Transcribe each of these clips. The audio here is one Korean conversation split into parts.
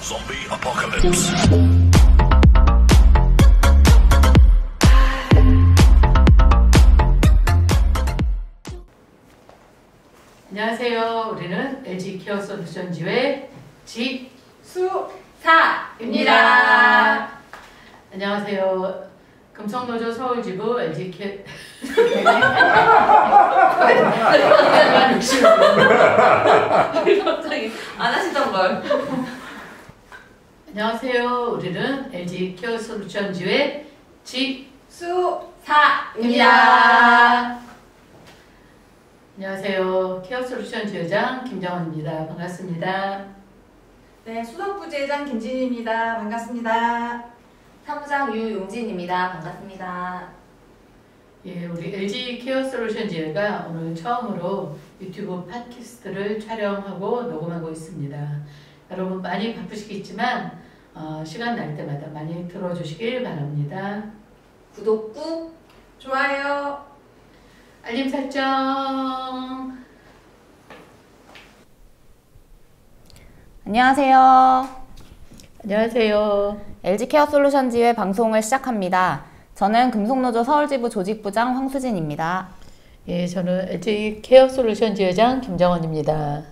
Zombie apocalypse. 안녕하세요. 우리는 LG 케어 솔루션즈의 지수사입니다. 안녕하세요. 금성노조 서울지부 LG 케어 갑자기 안 하시던 걸. 안녕하세요. 우리는 LG 케어 솔루션즈의 지수사입니다. 안녕하세요. 케어 솔루션즈 회장 김정원입니다. 반갑습니다. 네, 수석부지회장 김진희입니다. 반갑습니다. 사무장 유용진입니다. 반갑습니다. 예, 우리 LG 케어 솔루션즈가 오늘 처음으로 유튜브 팟캐스트를 촬영하고 녹음하고 있습니다. 여러분 많이 바쁘시겠지만 시간 날 때마다 많이 들어주시길 바랍니다. 구독 꾹, 좋아요. 알림 설정. 안녕하세요. 안녕하세요. LG 케어 솔루션즈의 방송을 시작합니다. 저는 금속노조 서울지부 조직부장 황수진입니다. 예, 저는 LG 케어 솔루션즈 회장 김정원입니다.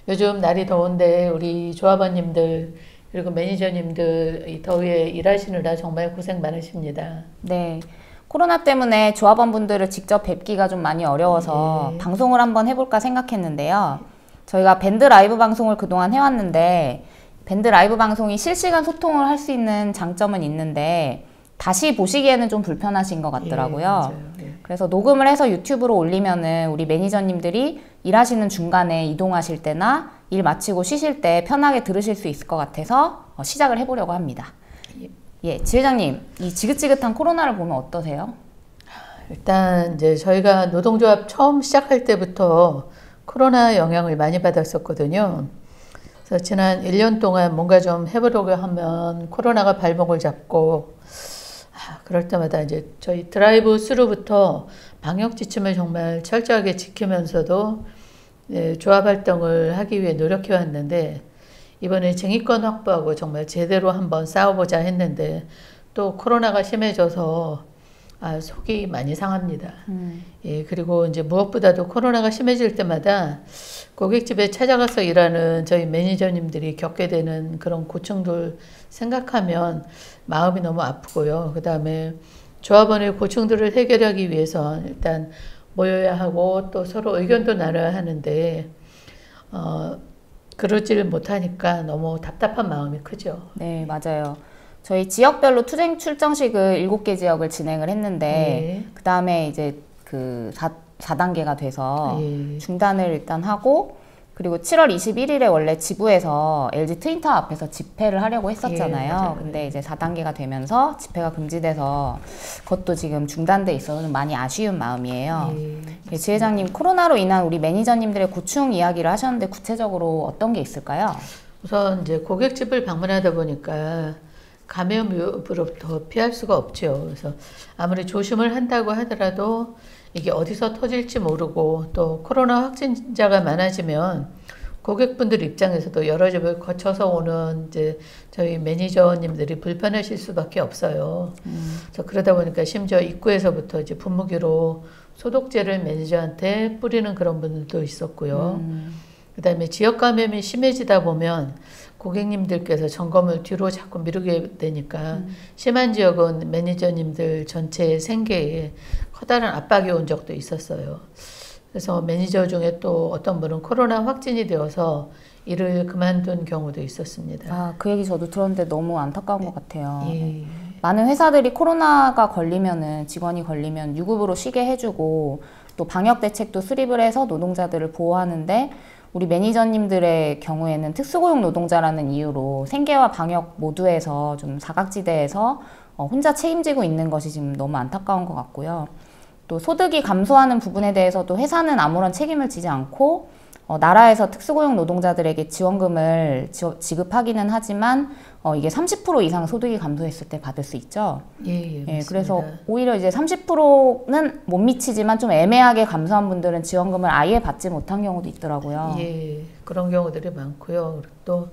요즘 날이 더운데 우리 조합원님들 그리고 매니저님들 이 더위에 일하시느라 정말 고생 많으십니다. 네. 코로나 때문에 조합원분들을 직접 뵙기가 좀 많이 어려워서 방송을 한번 해볼까 생각했는데요. 저희가 밴드 라이브 방송을 그동안 해왔는데 밴드 라이브 방송이 실시간 소통을 할 수 있는 장점은 있는데 다시 보시기에는 좀 불편하신 것 같더라고요. 그래서 녹음을 해서 유튜브로 올리면은 우리 매니저님들이 일하시는 중간에 이동하실 때나 일 마치고 쉬실 때 편하게 들으실 수 있을 것 같아서 시작을 해보려고 합니다. 예, 지회장님, 이 지긋지긋한 코로나를 보면 어떠세요? 일단 이제 저희가 노동조합 처음 시작할 때부터 코로나 영향을 많이 받았었거든요. 그래서 지난 1년 동안 뭔가 좀 해보려고 하면 코로나가 발목을 잡고 그럴 때마다 이제 저희 드라이브 스루부터 방역 지침을 정말 철저하게 지키면서도 조합 활동을 하기 위해 노력해 왔는데 이번에 쟁의권 확보하고 정말 제대로 한번 싸워보자 했는데 또 코로나가 심해져서 속이 많이 상합니다. 예, 그리고 이제 무엇보다도 코로나가 심해질 때마다 고깃집에 찾아가서 일하는 저희 매니저님들이 겪게 되는 그런 고충들 생각하면 마음이 너무 아프고요. 그 다음에 조합원의 고충들을 해결하기 위해서 일단 모여야 하고 또 서로 의견도 나눠야 하는데 그러지를 못하니까 너무 답답한 마음이 크죠. 네, 맞아요. 저희 지역별로 투쟁 출정식을 7개 지역을 진행을 했는데 그 다음에 이제 그 4단계가 돼서 중단을 일단 하고 그리고 7월 21일에 원래 지부에서 LG 트윈타워 앞에서 집회를 하려고 했었잖아요. 근데 이제 4단계가 되면서 집회가 금지돼서 그것도 지금 중단돼 있어서 좀 많이 아쉬운 마음이에요. 지회장님, 코로나로 인한 우리 매니저님들의 고충 이야기를 하셨는데 구체적으로 어떤 게 있을까요? 우선 이제 고깃집을 방문하다 보니까 감염 위협으로부터 피할 수가 없죠. 그래서 아무리 조심을 한다고 하더라도 이게 어디서 터질지 모르고 또 코로나 확진자가 많아지면 고객분들 입장에서도 여러 집을 거쳐서 오는 이제 저희 매니저님들이 불편하실 수밖에 없어요. 그래서 그러다 보니까 심지어 입구에서부터 이제 분무기로 소독제를 매니저한테 뿌리는 그런 분들도 있었고요. 그다음에 지역 감염이 심해지다 보면 고객님들께서 점검을 뒤로 자꾸 미루게 되니까 심한 지역은 매니저님들 전체의 생계에 커다란 압박이 온 적도 있었어요. 그래서 매니저 중에 또 어떤 분은 코로나 확진이 되어서 일을 그만둔 경우도 있었습니다. 그 얘기 저도 들었는데 너무 안타까운 것 같아요. 많은 회사들이 코로나가 걸리면은 직원이 걸리면 유급으로 쉬게 해주고 또 방역 대책도 수립을 해서 노동자들을 보호하는데 우리 매니저님들의 경우에는 특수고용 노동자라는 이유로 생계와 방역 모두에서 좀 사각지대에서 혼자 책임지고 있는 것이 지금 너무 안타까운 것 같고요. 또 소득이 감소하는 부분에 대해서도 회사는 아무런 책임을 지지 않고 나라에서 특수고용 노동자들에게 지원금을 지급하기는 하지만 이게 30% 이상 소득이 감소했을 때 받을 수 있죠. 그래서 오히려 이제 30%는 못 미치지만 좀 애매하게 감소한 분들은 지원금을 아예 받지 못한 경우도 있더라고요. 그런 경우들이 많고요. 또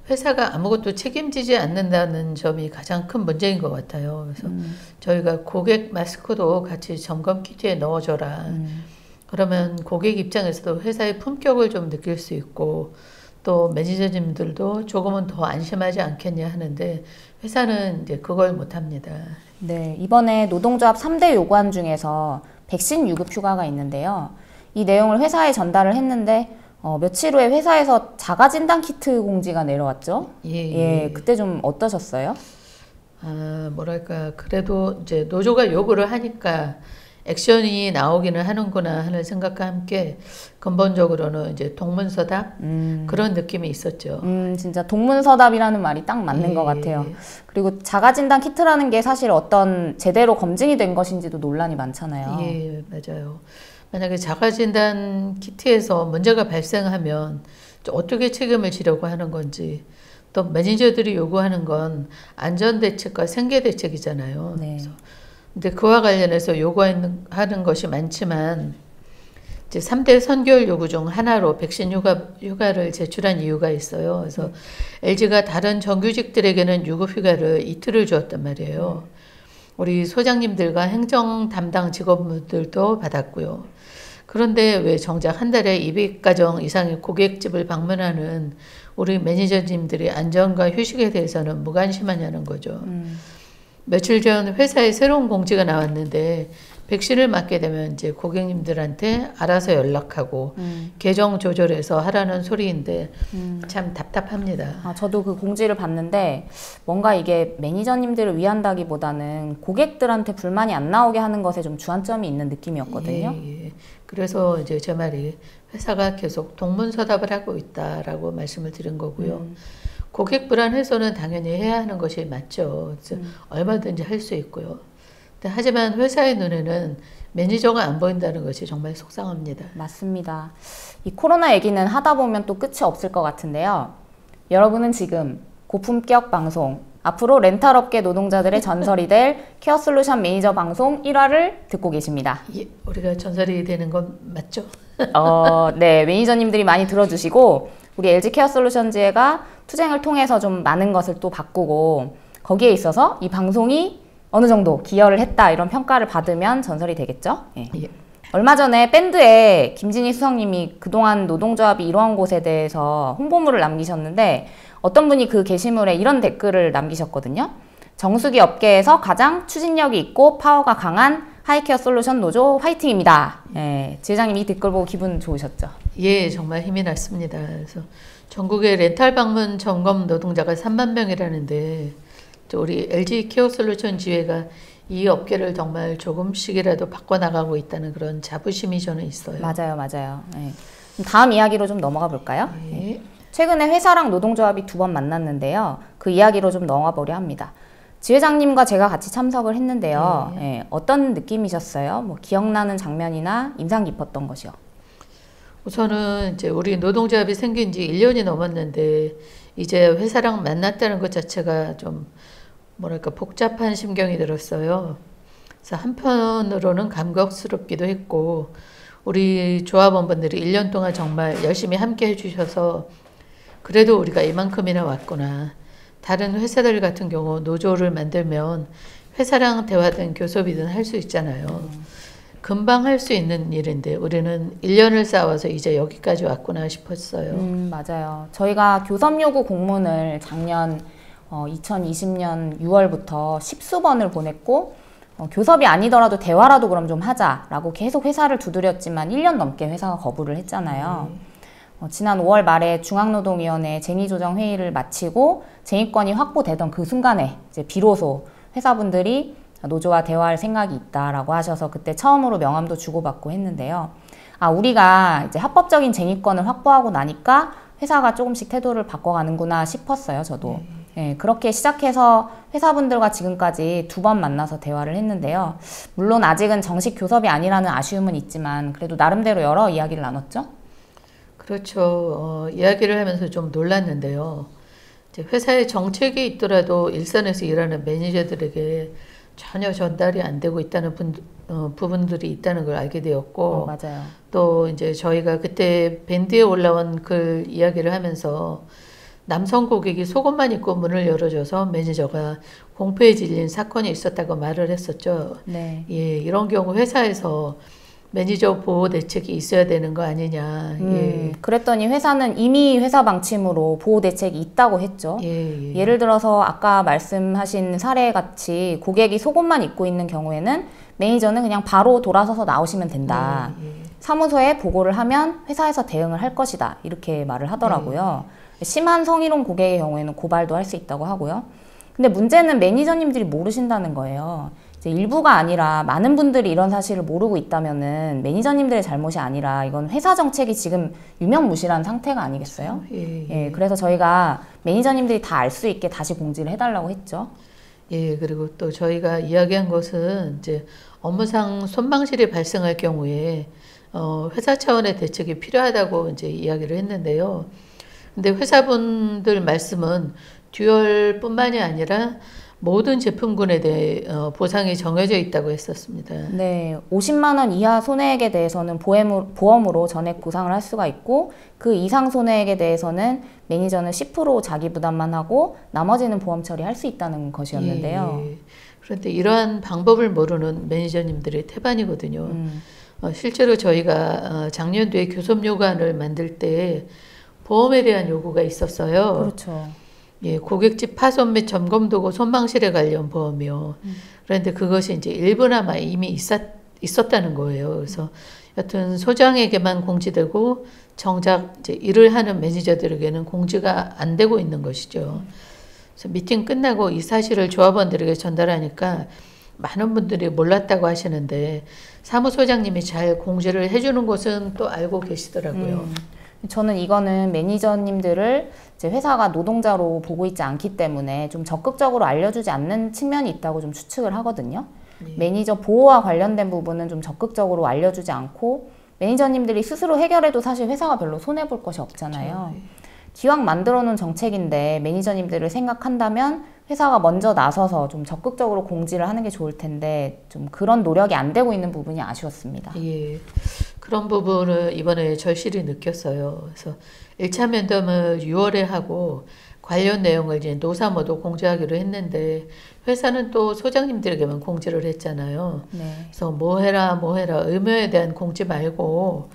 회사가 아무것도 책임지지 않는다는 점이 가장 큰 문제인 것 같아요. 그래서 저희가 고객 마스크도 같이 점검 키트에 넣어줘라. 그러면 고객 입장에서도 회사의 품격을 좀 느낄 수 있고 또 매니저님들도 조금은 더 안심하지 않겠냐 하는데 회사는 이제 그걸 못합니다. 네, 이번에 노동조합 3대 요구안 중에서 백신 유급 휴가가 있는데요. 이 내용을 회사에 전달을 했는데 며칠 후에 회사에서 자가진단 키트 공지가 내려왔죠. 예, 그때 좀 어떠셨어요? 뭐랄까 그래도 이제 노조가 요구를 하니까 액션이 나오기는 하는구나 하는 생각과 함께 근본적으로는 이제 동문서답 그런 느낌이 있었죠. 진짜 동문서답이라는 말이 딱 맞는 것 같아요. 그리고 자가진단 키트라는 게 사실 어떤 제대로 검증이 된 것인지도 논란이 많잖아요. 예, 맞아요. 만약에 자가진단 키트에서 문제가 발생하면 어떻게 책임을 지려고 하는 건지 또 매니저들이 요구하는 건 안전대책과 생계대책이잖아요. 네. 근데 그와 관련해서 요구하는 것이 많지만 이제 3대 선결 요구 중 하나로 백신 휴가를 제출한 이유가 있어요. 그래서 LG가 다른 정규직들에게는 유급 휴가를 이틀을 주었단 말이에요. 우리 소장님들과 행정 담당 직원분들도 받았고요. 그런데 왜 정작 한 달에 200가정 이상의 고객집을 방문하는 우리 매니저님들이 안전과 휴식에 대해서는 무관심하냐는 거죠. 며칠 전 회사에 새로운 공지가 나왔는데 백신을 맞게 되면 이제 고객님들한테 알아서 연락하고 계정 조절해서 하라는 소리인데 참 답답합니다. 저도 그 공지를 봤는데 뭔가 이게 매니저님들을 위한다기보다는 고객들한테 불만이 안 나오게 하는 것에 좀 주안점이 있는 느낌이었거든요. 예. 그래서 이제 제 말이 회사가 계속 동문서답을 하고 있다라고 말씀을 드린 거고요. 고객 불안 해소는 당연히 해야 하는 것이 맞죠. 얼마든지 할 수 있고요. 하지만 회사의 눈에는 매니저가 안 보인다는 것이 정말 속상합니다. 맞습니다. 이 코로나 얘기는 하다 보면 또 끝이 없을 것 같은데요. 여러분은 지금 고품격 방송, 앞으로 렌탈업계 노동자들의 전설이 될 케어솔루션 매니저 방송 1화를 듣고 계십니다. 예, 우리가 전설이 되는 건 맞죠? 네, 매니저님들이 많이 들어주시고 우리 LG 케어솔루션즈가 투쟁을 통해서 좀 많은 것을 또 바꾸고 거기에 있어서 이 방송이 어느 정도 기여를 했다 이런 평가를 받으면 전설이 되겠죠? 예. 예. 얼마 전에 밴드에 김진희 수석님이 그동안 노동조합이 이루어온 곳에 대해서 홍보물을 남기셨는데 어떤 분이 그 게시물에 이런 댓글을 남기셨거든요. 정수기 업계에서 가장 추진력이 있고 파워가 강한 하이케어 솔루션 노조 화이팅입니다. 예, 지회장님 이 댓글 보고 기분 좋으셨죠? 예, 정말 힘이 났습니다. 그래서 전국의 렌탈 방문 점검 노동자가 3만 명이라는데 우리 LG 케어솔루션 지회가 이 업계를 정말 조금씩이라도 바꿔나가고 있다는 그런 자부심이 저는 있어요. 맞아요. 예. 다음 이야기로 좀 넘어가 볼까요? 예. 최근에 회사랑 노동조합이 2번 만났는데요. 그 이야기로 좀 넘어가 보려 합니다. 지회장님과 제가 같이 참석을 했는데요. 예, 어떤 느낌이셨어요? 뭐 기억나는 장면이나 인상 깊었던 것이요? 우선은 이제 우리 노동조합이 생긴 지 1년이 넘었는데 이제 회사랑 만났다는 것 자체가 좀 뭐랄까 복잡한 심경이 들었어요. 그래서 한편으로는 감격스럽기도 했고 우리 조합원분들이 1년 동안 정말 열심히 함께 해주셔서 그래도 우리가 이만큼이나 왔구나. 다른 회사들 같은 경우 노조를 만들면 회사랑 대화든 교섭이든 할 수 있잖아요. 금방 할 수 있는 일인데 우리는 1년을 쌓아서 이제 여기까지 왔구나 싶었어요. 맞아요. 저희가 교섭 요구 공문을 작년 2020년 6월부터 10수번을 보냈고 교섭이 아니더라도 대화라도 그럼 좀 하자라고 계속 회사를 두드렸지만 1년 넘게 회사가 거부를 했잖아요. 지난 5월 말에 중앙노동위원회 쟁의조정회의를 마치고 쟁의권이 확보되던 그 순간에 이제 비로소 회사분들이 노조와 대화할 생각이 있다라고 하셔서 그때 처음으로 명함도 주고받고 했는데요. 우리가 이제 합법적인 쟁의권을 확보하고 나니까 회사가 조금씩 태도를 바꿔가는구나 싶었어요, 저도. 예, 그렇게 시작해서 회사분들과 지금까지 2번 만나서 대화를 했는데요. 물론 아직은 정식 교섭이 아니라는 아쉬움은 있지만 그래도 나름대로 여러 이야기를 나눴죠? 그렇죠. 이야기를 하면서 좀 놀랐는데요. 이제 회사에 정책이 있더라도 일선에서 일하는 매니저들에게 전혀 전달이 안 되고 있다는 부분들이 있다는 걸 알게 되었고, 맞아요. 또 이제 저희가 그때 밴드에 올라온 글 이야기를 하면서 남성 고객이 속옷만 입고 문을 열어줘서 매니저가 공포에 질린 사건이 있었다고 말을 했었죠. 네. 예, 이런 경우 회사에서 매니저 보호 대책이 있어야 되는 거 아니냐. 예. 그랬더니 회사는 이미 회사 방침으로 보호 대책이 있다고 했죠. 예. 예를 들어서 아까 말씀하신 사례 같이 고객이 속옷만 입고 있는 경우에는 매니저는 그냥 바로 돌아서서 나오시면 된다. 사무소에 보고를 하면 회사에서 대응을 할 것이다. 이렇게 말을 하더라고요. 심한 성희롱 고객의 경우에는 고발도 할 수 있다고 하고요. 근데 문제는 매니저님들이 모르신다는 거예요. 이제 일부가 아니라 많은 분들이 이런 사실을 모르고 있다면은 매니저님들의 잘못이 아니라 이건 회사 정책이 지금 유명무실한 상태가 아니겠어요? 예, 그래서 저희가 매니저님들이 다 알 수 있게 다시 공지를 해달라고 했죠. 예, 그리고 또 저희가 이야기한 것은 이제 업무상 손방실이 발생할 경우에 회사 차원의 대책이 필요하다고 이제 이야기를 했는데요. 근데 회사분들 말씀은 듀얼뿐만이 아니라 모든 제품군에 대해 보상이 정해져 있다고 했었습니다. 네, 50만 원 이하 손해액에 대해서는 보험으로 전액 보상을 할 수가 있고 그 이상 손해액에 대해서는 매니저는 10% 자기 부담만 하고 나머지는 보험 처리할 수 있다는 것이었는데요. 예. 그런데 이러한 방법을 모르는 매니저님들이 태반이거든요. 실제로 저희가 작년도에 교섭 요구안을 만들 때 보험에 대한 요구가 있었어요. 그렇죠. 예, 고객집 파손 및 점검 도구 손방실에 관련 보험이요. 그런데 그것이 이제 일부나마 이미 있었다는 거예요. 그래서 여튼 소장에게만 공지되고 정작 이제 일을 하는 매니저들에게는 공지가 안 되고 있는 것이죠. 그래서 미팅 끝나고 이 사실을 조합원들에게 전달하니까 많은 분들이 몰랐다고 하시는데 사무소장님이 잘 공지를 해주는 곳은 또 알고 계시더라고요. 저는 이거는 매니저님들을 이제 회사가 노동자로 보고 있지 않기 때문에 좀 적극적으로 알려주지 않는 측면이 있다고 좀 추측을 하거든요. 매니저 보호와 관련된 부분은 좀 적극적으로 알려주지 않고 매니저님들이 스스로 해결해도 사실 회사가 별로 손해볼 것이 없잖아요. 그렇죠. 기왕 만들어 놓은 정책인데 매니저님들을 생각한다면 회사가 먼저 나서서 좀 적극적으로 공지를 하는 게 좋을 텐데 좀 그런 노력이 안 되고 있는 부분이 아쉬웠습니다. 예, 그런 부분을 이번에 절실히 느꼈어요. 그래서 1차 면담을 6월에 하고 관련 내용을 이제 노사모도 공지하기로 했는데 회사는 또 소장님들에게만 공지를 했잖아요. 네. 그래서 뭐 해라 의무에 대한 공지 말고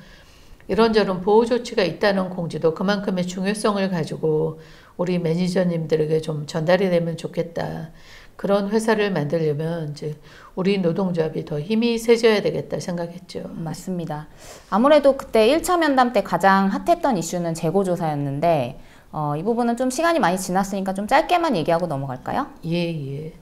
이런저런 보호 조치가 있다는 공지도 그만큼의 중요성을 가지고 우리 매니저님들에게 좀 전달이 되면 좋겠다. 그런 회사를 만들려면 이제 우리 노동조합이 더 힘이 세져야 되겠다 생각했죠. 맞습니다. 아무래도 그때 1차 면담 때 가장 핫했던 이슈는 재고조사였는데 이 부분은 좀 시간이 많이 지났으니까 좀 짧게만 얘기하고 넘어갈까요? 예.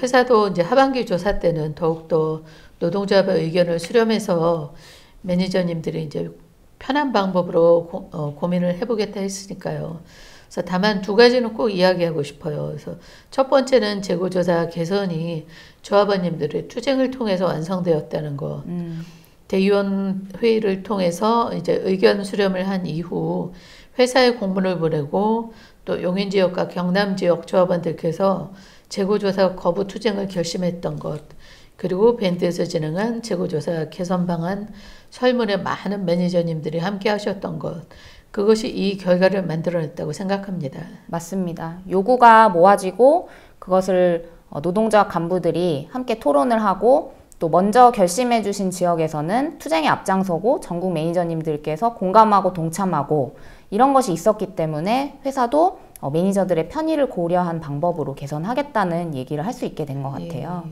회사도 이제 하반기 조사 때는 더욱더 노동조합의 의견을 수렴해서 매니저님들이 이제 편한 방법으로 고민을 해보겠다 했으니까요. 그래서 다만 두 가지는 꼭 이야기하고 싶어요. 그래서 첫 번째는 재고조사 개선이 조합원님들의 투쟁을 통해서 완성되었다는 거. 대의원 회의를 통해서 이제 의견 수렴을 한 이후 회사에 공문을 보내고 또 용인 지역과 경남 지역 조합원들께서 재고조사 거부 투쟁을 결심했던 것. 그리고 밴드에서 진행한 재고조사 개선 방안 설문에 많은 매니저님들이 함께 하셨던 것. 그것이 이 결과를 만들어냈다고 생각합니다. 맞습니다. 요구가 모아지고 그것을 노동조합 간부들이 함께 토론을 하고 또 먼저 결심해 주신 지역에서는 투쟁에 앞장서고 전국 매니저님들께서 공감하고 동참하고 이런 것이 있었기 때문에 회사도 매니저들의 편의를 고려한 방법으로 개선하겠다는 얘기를 할 수 있게 된 것 같아요.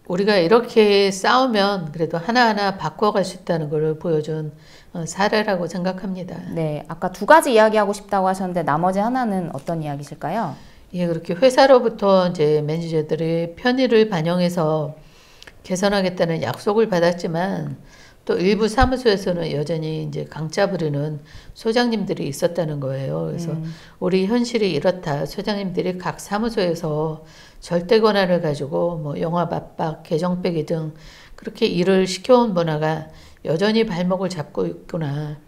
우리가 이렇게 싸우면 그래도 하나하나 바꿔갈 수 있다는 걸 보여준 사례라고 생각합니다. 네, 아까 두 가지 이야기하고 싶다고 하셨는데 나머지 하나는 어떤 이야기실까요? 예, 그렇게 회사로부터 이제 매니저들의 편의를 반영해서 개선하겠다는 약속을 받았지만 또 일부 사무소에서는 여전히 이제 강짜 부리는 소장님들이 있었다는 거예요. 그래서 우리 현실이 이렇다. 소장님들이 각 사무소에서 절대 권한을 가지고 뭐 영업 압박, 계정 빼기 등 그렇게 일을 시켜온 문화가 여전히 발목을 잡고 있구나.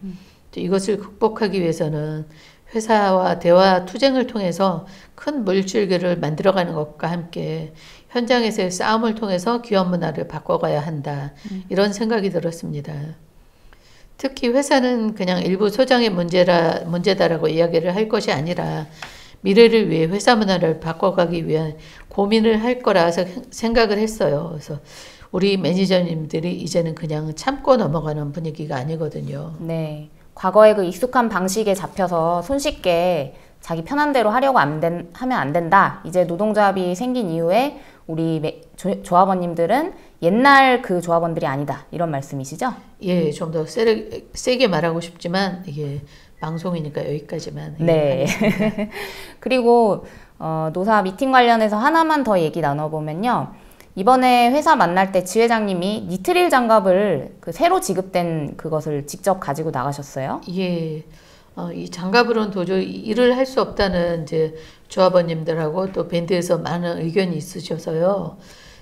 이것을 극복하기 위해서는 회사와 대화 투쟁을 통해서 큰 물줄기를 만들어가는 것과 함께 현장에서의 싸움을 통해서 기업 문화를 바꿔가야 한다. 이런 생각이 들었습니다. 특히 회사는 그냥 일부 소장의 문제다라고 이야기를 할 것이 아니라 미래를 위해 회사 문화를 바꿔가기 위한 고민을 할 거라 생각을 했어요. 그래서 우리 매니저님들이 이제는 그냥 참고 넘어가는 분위기가 아니거든요. 네. 과거에 그 익숙한 방식에 잡혀서 손쉽게 자기 편한 대로 하려고 하면 안 된다. 이제 노동조합이 생긴 이후에 우리 조합원님들은 옛날 그 조합원들이 아니다. 이런 말씀이시죠? 예, 좀 더 세게 말하고 싶지만 이게 방송이니까 여기까지만. 네. 그리고 노사 미팅 관련해서 하나만 더 얘기 나눠보면요. 이번에 회사 만날 때 지회장님이 니트릴 장갑을 그 새로 지급된 그것을 직접 가지고 나가셨어요? 예. 이 장갑으로는 도저히 일을 할 수 없다는 이제 조합원님들하고 또 밴드에서 많은 의견이 있으셔서요.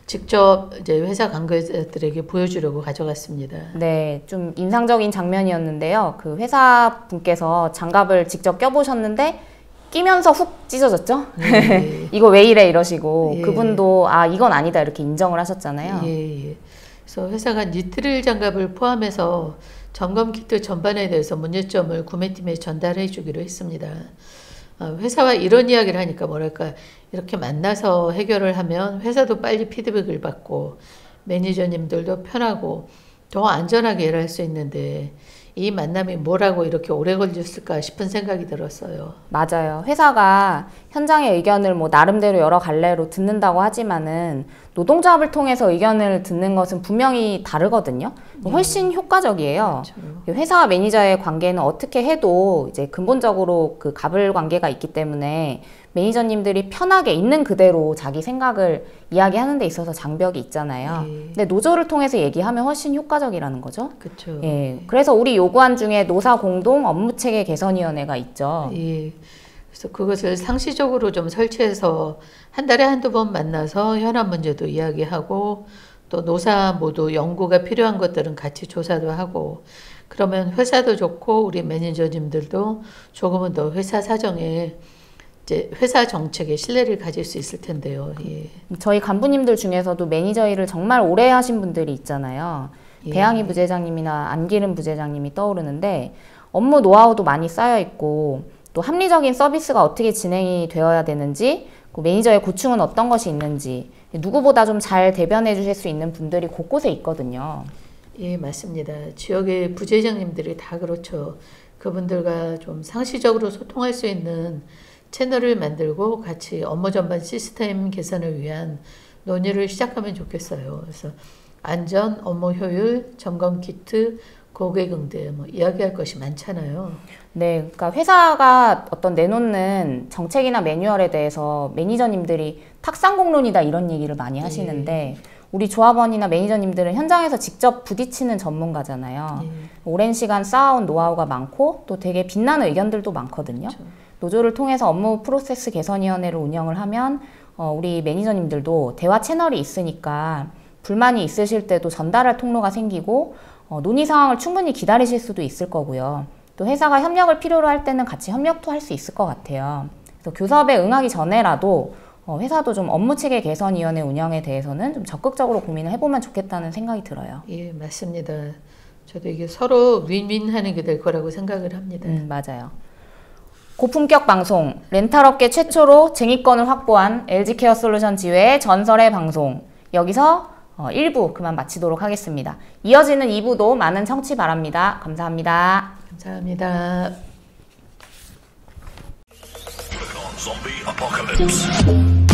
직접 이제 회사 관계자들에게 보여주려고 가져갔습니다. 네, 좀 인상적인 장면이었는데요. 그 회사 분께서 장갑을 직접 껴보셨는데 끼면서 훅 찢어졌죠? 예. 이거 왜 이래 이러시고 예. 그분도 아 이건 아니다 이렇게 인정을 하셨잖아요. 예. 그래서 회사가 니트릴 장갑을 포함해서 점검 키트 전반에 대해서 문제점을 구매팀에 전달해 주기로 했습니다. 회사와 이런 이야기를 하니까 뭐랄까 이렇게 만나서 해결을 하면 회사도 빨리 피드백을 받고 매니저님들도 편하고 더 안전하게 일할 수 있는데 이 만남이 뭐라고 이렇게 오래 걸렸을까 싶은 생각이 들었어요. 맞아요. 회사가 현장의 의견을 뭐 나름대로 여러 갈래로 듣는다고 하지만은 노동조합을 통해서 의견을 듣는 것은 분명히 다르거든요. 훨씬 효과적이에요. 그렇죠. 회사와 매니저의 관계는 어떻게 해도 이제 근본적으로 그 갑을 관계가 있기 때문에 매니저님들이 편하게 있는 그대로 자기 생각을 이야기하는 데 있어서 장벽이 있잖아요. 예. 근데 노조를 통해서 얘기하면 훨씬 효과적이라는 거죠. 그렇죠. 예. 그래서 우리 요구안 중에 노사 공동 업무체계 개선위원회가 있죠. 예. 그래서 그것을 상시적으로 좀 설치해서 한 달에 한두 번 만나서 현안 문제도 이야기하고 또 노사 모두 연구가 필요한 것들은 같이 조사도 하고 그러면 회사도 좋고 우리 매니저님들도 조금은 더 회사 사정에 이제 회사 정책에 신뢰를 가질 수 있을 텐데요. 예. 저희 간부님들 중에서도 매니저 일을 정말 오래 하신 분들이 있잖아요. 예. 배양희 부재장님이나 안기름 부재장님이 떠오르는데 업무 노하우도 많이 쌓여 있고 또 합리적인 서비스가 어떻게 진행이 되어야 되는지 그 매니저의 고충은 어떤 것이 있는지 누구보다 좀 잘 대변해 주실 수 있는 분들이 곳곳에 있거든요. 예, 맞습니다. 지역의 부재장님들이 다 그렇죠. 그분들과 좀 상시적으로 소통할 수 있는 채널을 만들고 같이 업무 전반 시스템 개선을 위한 논의를 시작하면 좋겠어요. 그래서 안전, 업무 효율, 점검 키트, 고객 응대 뭐 이야기할 것이 많잖아요. 네, 그러니까 회사가 어떤 내놓는 정책이나 매뉴얼에 대해서 매니저님들이 탁상공론이다 이런 얘기를 많이 하시는데 우리 조합원이나 매니저님들은 현장에서 직접 부딪히는 전문가잖아요. 오랜 시간 쌓아온 노하우가 많고 또 되게 빛나는 의견들도 많거든요. 그렇죠. 노조를 통해서 업무 프로세스 개선위원회를 운영을 하면 우리 매니저님들도 대화 채널이 있으니까 불만이 있으실 때도 전달할 통로가 생기고 논의 상황을 충분히 기다리실 수도 있을 거고요. 또 회사가 협력을 필요로 할 때는 같이 협력도 할 수 있을 것 같아요. 그래서 교섭에 응하기 전에라도 회사도 좀 업무체계 개선위원회 운영에 대해서는 좀 적극적으로 고민을 해보면 좋겠다는 생각이 들어요. 예, 맞습니다. 저도 이게 서로 윈윈하는 게 될 거라고 생각을 합니다. 맞아요. 고품격 방송, 렌탈업계 최초로 쟁의권을 확보한 LG케어 솔루션 지회의 전설의 방송. 여기서 1부 그만 마치도록 하겠습니다. 이어지는 2부도 많은 청취 바랍니다. 감사합니다. 감사합니다. Zombie apocalypse.